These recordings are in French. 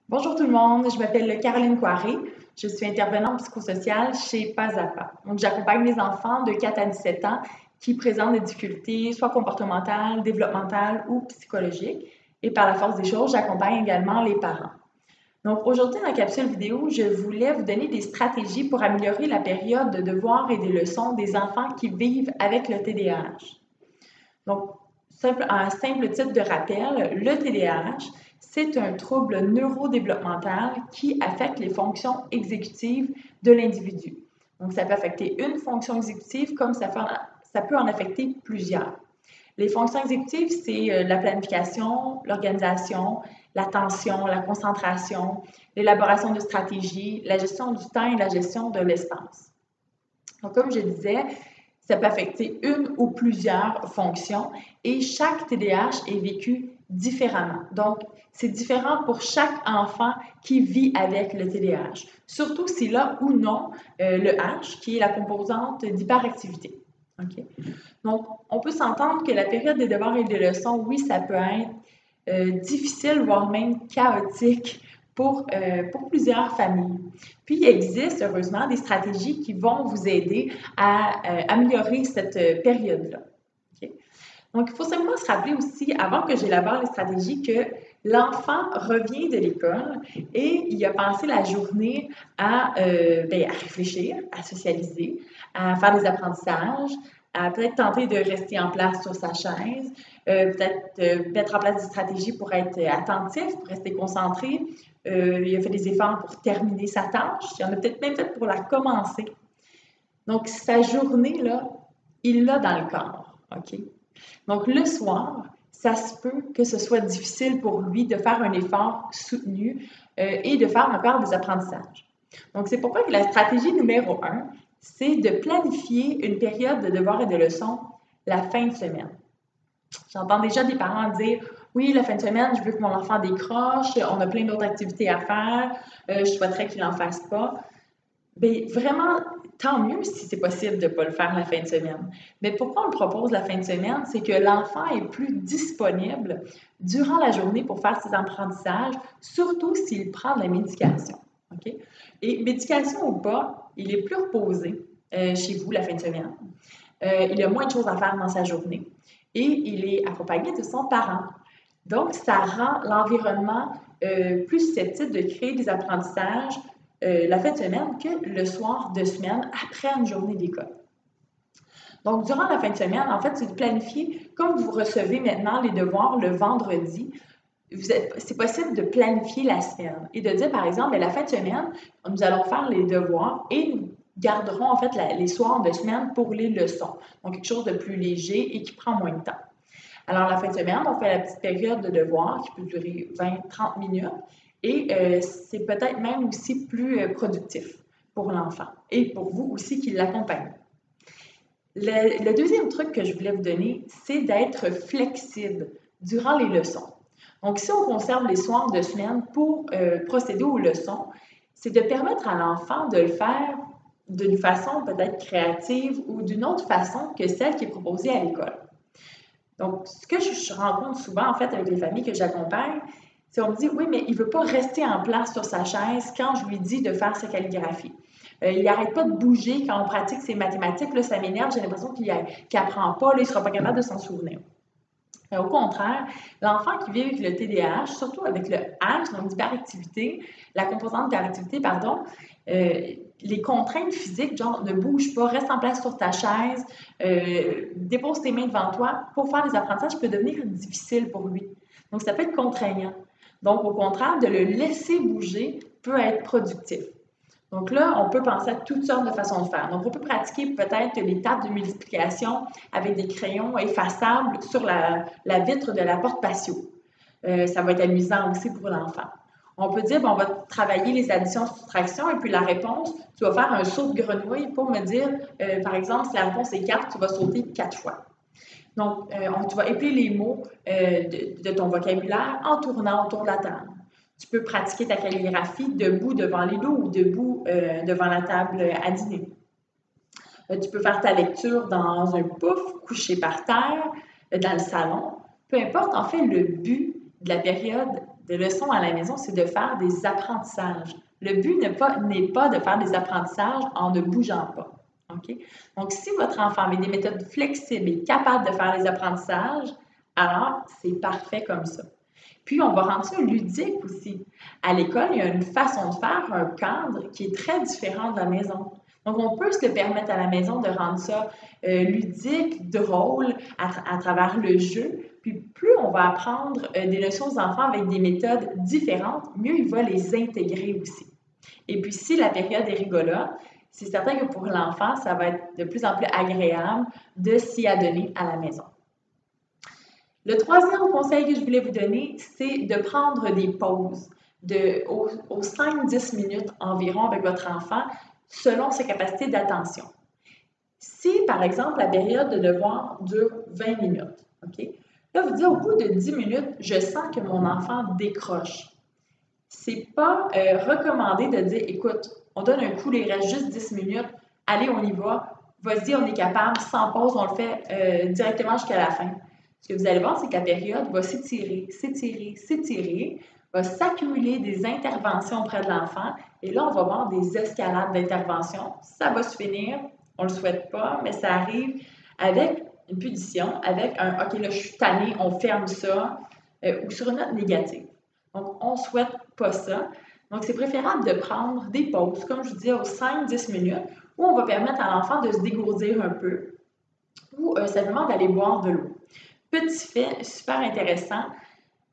Bonjour tout le monde, je m'appelle Caroline Coiré, je suis intervenante psychosociale chez Pas à Pas. Donc, j'accompagne les enfants de 4 à 17 ans qui présentent des difficultés, soit comportementales, développementales ou psychologiques. Et par la force des choses, j'accompagne également les parents. Donc, aujourd'hui, dans la capsule vidéo, je voulais vous donner des stratégies pour améliorer la période de devoirs et des leçons des enfants qui vivent avec le TDAH. Donc, un simple titre de rappel, le TDAH, c'est un trouble neurodéveloppemental qui affecte les fonctions exécutives de l'individu. Donc, ça peut affecter une fonction exécutive comme ça peut en affecter plusieurs. Les fonctions exécutives, c'est la planification, l'organisation, l'attention, la concentration, l'élaboration de stratégies, la gestion du temps et la gestion de l'espace. Donc, comme je disais, ça peut affecter une ou plusieurs fonctions et chaque TDAH est vécu différemment. Donc, c'est différent pour chaque enfant qui vit avec le TDAH, surtout s'il a ou non le H, qui est la composante d'hyperactivité. Okay? Donc, on peut s'entendre que la période des devoirs et des leçons, oui, ça peut être difficile, voire même chaotique pour plusieurs familles. Puis, il existe, heureusement, des stratégies qui vont vous aider à améliorer cette période-là. Okay? Donc, il faut simplement se rappeler aussi, avant que j'élabore les stratégies, que l'enfant revient de l'école et il a passé la journée à réfléchir, à socialiser, à faire des apprentissages, à peut-être tenter de rester en place sur sa chaise, peut-être mettre en place des stratégies pour être attentif, pour rester concentré. Il a fait des efforts pour terminer sa tâche. Il en a peut-être même fait pour la commencer. Donc, sa journée, là, il l'a dans le corps. OK? Donc, le soir, ça se peut que ce soit difficile pour lui de faire un effort soutenu et de faire encore des apprentissages. Donc, c'est pourquoi que la stratégie numéro 1, c'est de planifier une période de devoirs et de leçons la fin de semaine. J'entends déjà des parents dire « Oui, la fin de semaine, je veux que mon enfant décroche, on a plein d'autres activités à faire, je souhaiterais qu'il n'en fasse pas. » Bien, vraiment, tant mieux si c'est possible de ne pas le faire la fin de semaine. Mais pourquoi on le propose la fin de semaine? C'est que l'enfant est plus disponible durant la journée pour faire ses apprentissages, surtout s'il prend de la médication. Okay? Et médication ou pas, il est plus reposé chez vous la fin de semaine. Il a moins de choses à faire dans sa journée et il est accompagné de son parent. Donc, ça rend l'environnement plus susceptible de créer des apprentissages la fin de semaine que le soir de semaine après une journée d'école. Donc, durant la fin de semaine, en fait, c'est de planifier, comme vous recevez maintenant les devoirs le vendredi, c'est possible de planifier la semaine et de dire, par exemple, la fin de semaine, nous allons faire les devoirs et nous garderons en fait les soirs de semaine pour les leçons. Donc, quelque chose de plus léger et qui prend moins de temps. Alors, la fin de semaine, on fait la petite période de devoirs qui peut durer 20-30 minutes et c'est peut-être même aussi plus productif pour l'enfant et pour vous aussi qui l'accompagnez. Le deuxième truc que je voulais vous donner, c'est d'être flexible durant les leçons. Donc, si on conserve les soirs de semaine pour procéder aux leçons, c'est de permettre à l'enfant de le faire d'une façon peut-être créative ou d'une autre façon que celle qui est proposée à l'école. Donc, ce que je rencontre souvent, en fait, avec les familles que j'accompagne, c'est qu'on me dit, oui, mais il ne veut pas rester en place sur sa chaise quand je lui dis de faire sa calligraphie. Il n'arrête pas de bouger quand on pratique ses mathématiques. Là, ça m'énerve, j'ai l'impression qu'il n'apprend pas, là, il ne sera pas capable de s'en souvenir. Au contraire, l'enfant qui vit avec le TDAH, surtout avec le H, donc l'hyperactivité, la composante d'hyperactivité, pardon, les contraintes physiques, genre ne bouge pas, reste en place sur ta chaise, dépose tes mains devant toi, pour faire des apprentissages peut devenir difficile pour lui. Donc, ça peut être contraignant. Donc, au contraire, de le laisser bouger peut être productif. Donc là, on peut penser à toutes sortes de façons de faire. Donc, on peut pratiquer peut-être les tables de multiplication avec des crayons effaçables sur la vitre de la porte patio. Ça va être amusant aussi pour l'enfant. On peut dire, bon, on va travailler les additions-soustractions et puis la réponse, tu vas faire un saut de grenouille pour me dire, par exemple, si la réponse est 4, tu vas sauter 4 fois. Donc, tu vas épeler les mots de ton vocabulaire en tournant autour de la table. Tu peux pratiquer ta calligraphie debout devant les dos ou debout devant la table à dîner. Tu peux faire ta lecture dans un pouf, couché par terre, dans le salon. Peu importe, en fait, le but, de la période de leçons à la maison, c'est de faire des apprentissages. Le but n'est pas de faire des apprentissages en ne bougeant pas. OK? Donc, si votre enfant avait des méthodes flexibles et capable de faire les apprentissages, alors c'est parfait comme ça. Puis, on va rendre ça ludique aussi. À l'école, il y a une façon de faire, un cadre qui est très différent de la maison. Donc, on peut se le permettre à la maison de rendre ça ludique, drôle, à travers le jeu. Puis, plus on va apprendre des leçons aux enfants avec des méthodes différentes, mieux il va les intégrer aussi. Et puis, si la période est rigolote, c'est certain que pour l'enfant, ça va être de plus en plus agréable de s'y adonner à la maison. Le troisième conseil que je voulais vous donner, c'est de prendre des pauses aux 5-10 minutes environ avec votre enfant, selon ses capacités d'attention. Si, par exemple, la période de devoir dure 20 minutes, OK? Là, vous dites, au bout de 10 minutes, je sens que mon enfant décroche. C'est pas recommandé de dire, écoute, on donne un coup, il reste juste 10 minutes, allez, on y va, vas-y, on est capable, sans pause, on le fait directement jusqu'à la fin. Ce que vous allez voir, c'est que la période va s'étirer, s'étirer, s'étirer, va s'accumuler des interventions auprès de l'enfant, et là, on va voir des escalades d'interventions. Ça va se finir, on ne le souhaite pas, mais ça arrive avec une punition, avec un « OK, là, je suis tannée, on ferme ça ou sur une note négative. Donc, on ne souhaite pas ça. Donc, c'est préférable de prendre des pauses, comme je vous dis, aux 5-10 minutes, où on va permettre à l'enfant de se dégourdir un peu ou simplement d'aller boire de l'eau. Petit fait super intéressant,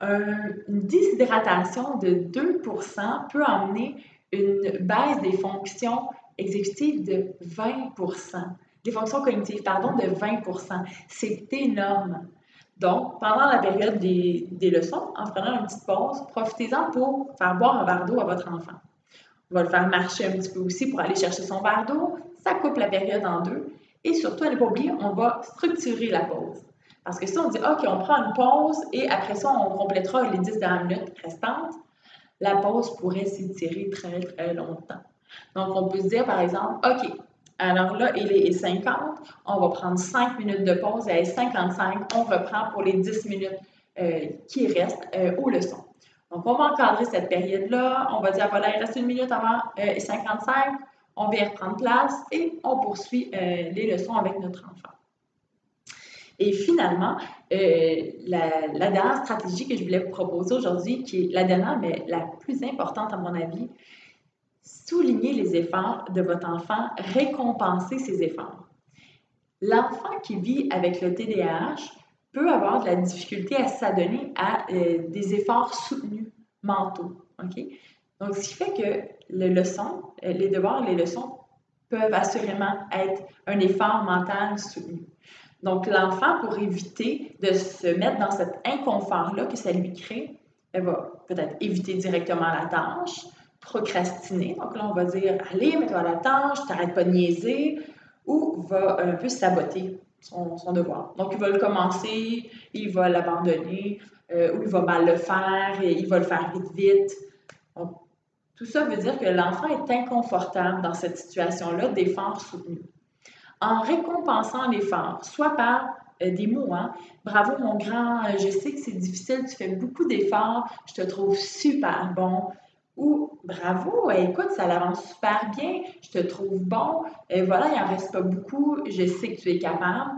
une déshydratation de 2% peut emmener une baisse des fonctions exécutives de 20%. Des fonctions cognitives, pardon, de 20%. C'est énorme. Donc, pendant la période des leçons, en prenant une petite pause, profitez-en pour faire boire un verre d'eau à votre enfant. On va le faire marcher un petit peu aussi pour aller chercher son verre d'eau. Ça coupe la période en deux. Et surtout, à ne pas oublier, on va structurer la pause. Parce que si on dit, OK, on prend une pause et après ça, on complétera les 10 dernières minutes restantes, la pause pourrait s'étirer très, très longtemps. Donc, on peut se dire, par exemple, OK, alors là, il est 50, on va prendre 5 minutes de pause et à 55, on reprend pour les 10 minutes qui restent aux leçons. Donc, on va encadrer cette période-là, on va dire, voilà, il reste une minute avant 55, on vient reprendre place et on poursuit les leçons avec notre enfant. Et finalement, la dernière stratégie que je voulais vous proposer aujourd'hui, qui est la dernière, mais la plus importante à mon avis, souligner les efforts de votre enfant, récompenser ses efforts. L'enfant qui vit avec le TDAH peut avoir de la difficulté à s'adonner à des efforts soutenus mentaux. Okay? Donc, ce qui fait que les devoirs et les leçons peuvent assurément être un effort mental soutenu. Donc, l'enfant, pour éviter de se mettre dans cet inconfort-là que ça lui crée, elle va peut-être éviter directement la tâche, procrastiner. Donc là, on va dire, allez, mets-toi à la tâche, t'arrêtes pas de niaiser, ou va un peu saboter son devoir. Donc, il va le commencer, il va l'abandonner, ou il va mal le faire, et il va le faire vite, vite. Donc, tout ça veut dire que l'enfant est inconfortable dans cette situation-là d'effort soutenu. En récompensant l'effort, soit par des mots, hein? Bravo mon grand, je sais que c'est difficile, tu fais beaucoup d'efforts, je te trouve super bon. Ou bravo, écoute, ça avance super bien, je te trouve bon, voilà, il n'en reste pas beaucoup, je sais que tu es capable.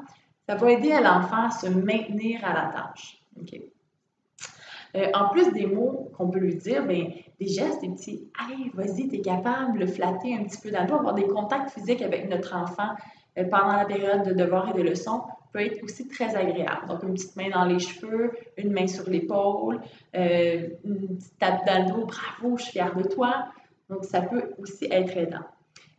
Ça va aider à l'enfant à se maintenir à la tâche. Okay. En plus des mots qu'on peut lui dire, bien, des gestes, des petits « Hey, vas-y, t'es capable », le flatter un petit peu dans le dos, avoir des contacts physiques avec notre enfant pendant la période de devoirs et de leçons peut être aussi très agréable. Donc, une petite main dans les cheveux, une main sur l'épaule, une petite tape dans le dos « Bravo, je suis fière de toi ». Donc, ça peut aussi être aidant.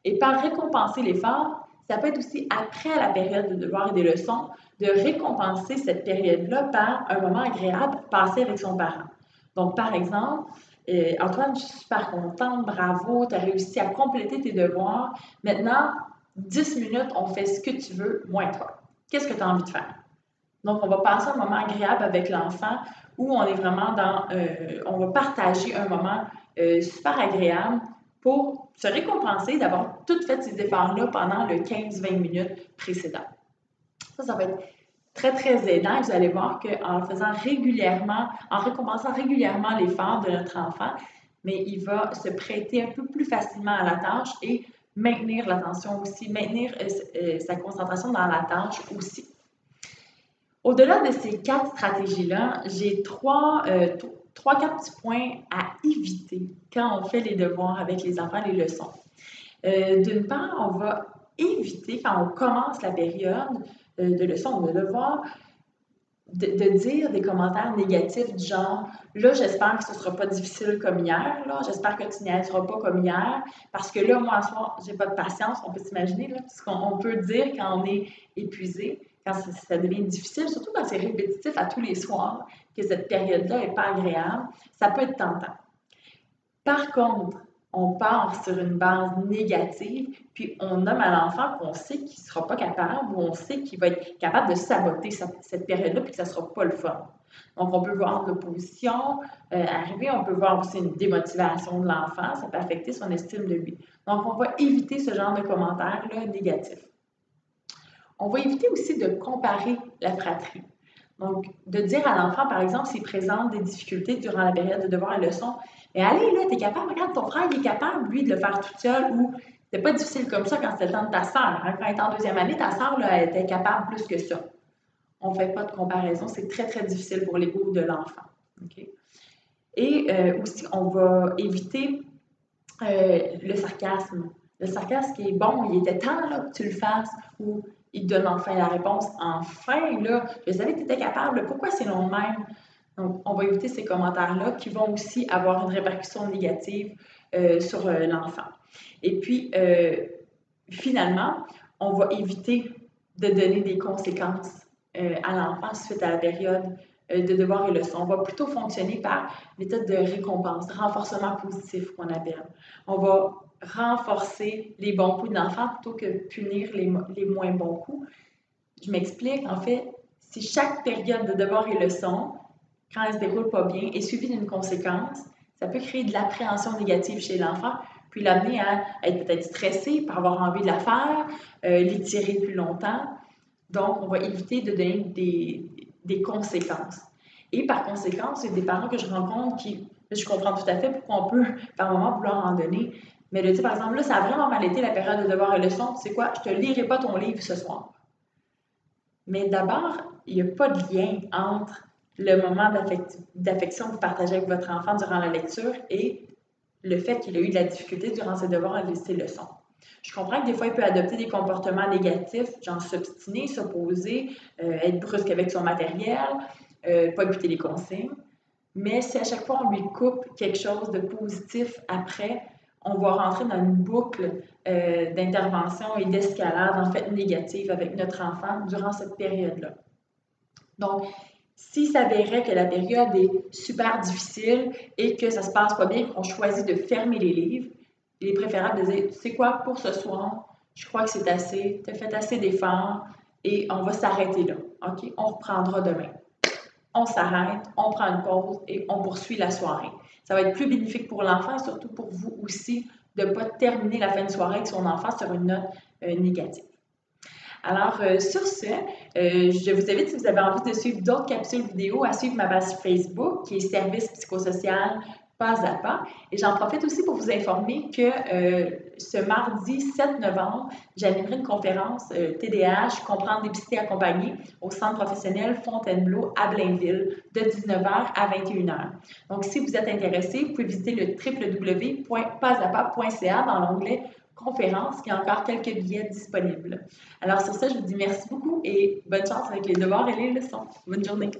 Et par récompenser l'effort, ça peut être aussi après la période de devoirs et des leçons, de récompenser cette période-là par un moment agréable passé avec son parent. Donc, par exemple, Antoine, je suis super contente, bravo, tu as réussi à compléter tes devoirs. Maintenant, 10 minutes, on fait ce que tu veux, moi et toi. Qu'est-ce que tu as envie de faire? Donc, on va passer un moment agréable avec l'enfant où on est vraiment on va partager un moment super agréable pour se récompenser d'avoir tout fait ces efforts-là pendant le 15-20 minutes précédentes. Ça va être très, très aidant. Vous allez voir qu'en le faisant régulièrement, en récompensant régulièrement l'effort de notre enfant, mais il va se prêter un peu plus facilement à la tâche et maintenir l'attention aussi, maintenir sa concentration dans la tâche aussi. Au-delà de ces 4 stratégies-là, j'ai 4 petits points à éviter quand on fait les devoirs avec les enfants, les leçons. D'une part, on va éviter, quand on commence la période de leçons ou de devoirs, de dire des commentaires négatifs du genre « Là, j'espère que ce ne sera pas difficile comme hier, là, j'espère que tu niaiseras pas comme hier, parce que là, moi, ce soir, j'ai pas de patience. » On peut s'imaginer tout ce qu'on peut dire quand on est épuisé, quand ça devient difficile, surtout quand c'est répétitif à tous les soirs, que cette période-là n'est pas agréable, ça peut être tentant. Par contre, on part sur une base négative, puis on nomme à l'enfant qu'on sait qu'il ne sera pas capable ou on sait qu'il va être capable de saboter cette période-là, puis que ça ne sera pas le fun. Donc, on peut voir de l'opposition arriver, on peut voir aussi une démotivation de l'enfant, ça peut affecter son estime de lui. Donc, on va éviter ce genre de commentaires-là négatifs. On va éviter aussi de comparer la fratrie. Donc, de dire à l'enfant, par exemple, s'il présente des difficultés durant la période de devoir et leçon, mais allez, là, t'es capable, regarde, ton frère, il est capable, lui, de le faire tout seul, ou c'est pas difficile comme ça quand c'était le temps de ta sœur. Hein? Quand elle est en deuxième année, ta sœur, là, elle était capable plus que ça. On ne fait pas de comparaison, c'est très, très difficile pour l'ego de l'enfant. Okay? Et aussi, on va éviter le sarcasme. Le sarcasme qui est bon, il était temps là, que tu le fasses, ou il donne enfin la réponse. Enfin, là, je savais que tu étais capable, pourquoi c'est long de même? Donc, on va éviter ces commentaires-là qui vont aussi avoir une répercussion négative sur l'enfant. Et puis, finalement, on va éviter de donner des conséquences à l'enfant suite à la période de devoirs et leçons. On va plutôt fonctionner par méthode de récompense, renforcement positif qu'on appelle. On va renforcer les bons coups de l'enfant plutôt que punir les moins bons coups. Je m'explique, en fait, si chaque période de devoirs et leçons, quand elle ne se déroule pas bien, est suivie d'une conséquence, ça peut créer de l'appréhension négative chez l'enfant, puis l'amener à être peut-être stressé, par avoir envie de la faire, l'étirer plus longtemps. Donc, on va éviter de donner des conséquences. Et par conséquent, c'est des parents que je rencontre qui, je comprends tout à fait pourquoi on peut par moment vouloir en donner, mais de dire par exemple, là, ça a vraiment mal été la période de devoir et leçon, tu sais quoi, je ne te lirai pas ton livre ce soir. Mais d'abord, il n'y a pas de lien entre le moment d'affection que vous partagez avec votre enfant durant la lecture et le fait qu'il a eu de la difficulté durant ses devoirs et ses leçons. Je comprends que des fois, il peut adopter des comportements négatifs, genre s'obstiner, s'opposer, être brusque avec son matériel, pas écouter les consignes. Mais si à chaque fois, on lui coupe quelque chose de positif après, on va rentrer dans une boucle d'intervention et d'escalade, en fait, négative avec notre enfant durant cette période-là. Donc, s'il s'avérait que la période est super difficile et que ça ne se passe pas bien, qu'on choisit de fermer les livres, il est préférable de dire, tu sais quoi, pour ce soir, je crois que c'est assez, tu as fait assez d'efforts et on va s'arrêter là. OK? On reprendra demain. On s'arrête, on prend une pause et on poursuit la soirée. Ça va être plus bénéfique pour l'enfant et surtout pour vous aussi de ne pas terminer la fin de soirée avec son enfant sur une note négative. Alors, sur ce, je vous invite, si vous avez envie de suivre d'autres capsules vidéo, à suivre ma page Facebook qui est Service psychosocial pas à pas. Et j'en profite aussi pour vous informer que ce mardi 7 novembre, j'animerai une conférence TDAH, Comprendre, dépister, accompagner au Centre professionnel Fontainebleau à Blainville de 19h à 21h. Donc, si vous êtes intéressé, vous pouvez visiter le www.pasapa.ca dans l'onglet conférence, il y a encore quelques billets disponibles. Alors sur ça, je vous dis merci beaucoup et bonne chance avec les devoirs et les leçons. Bonne journée.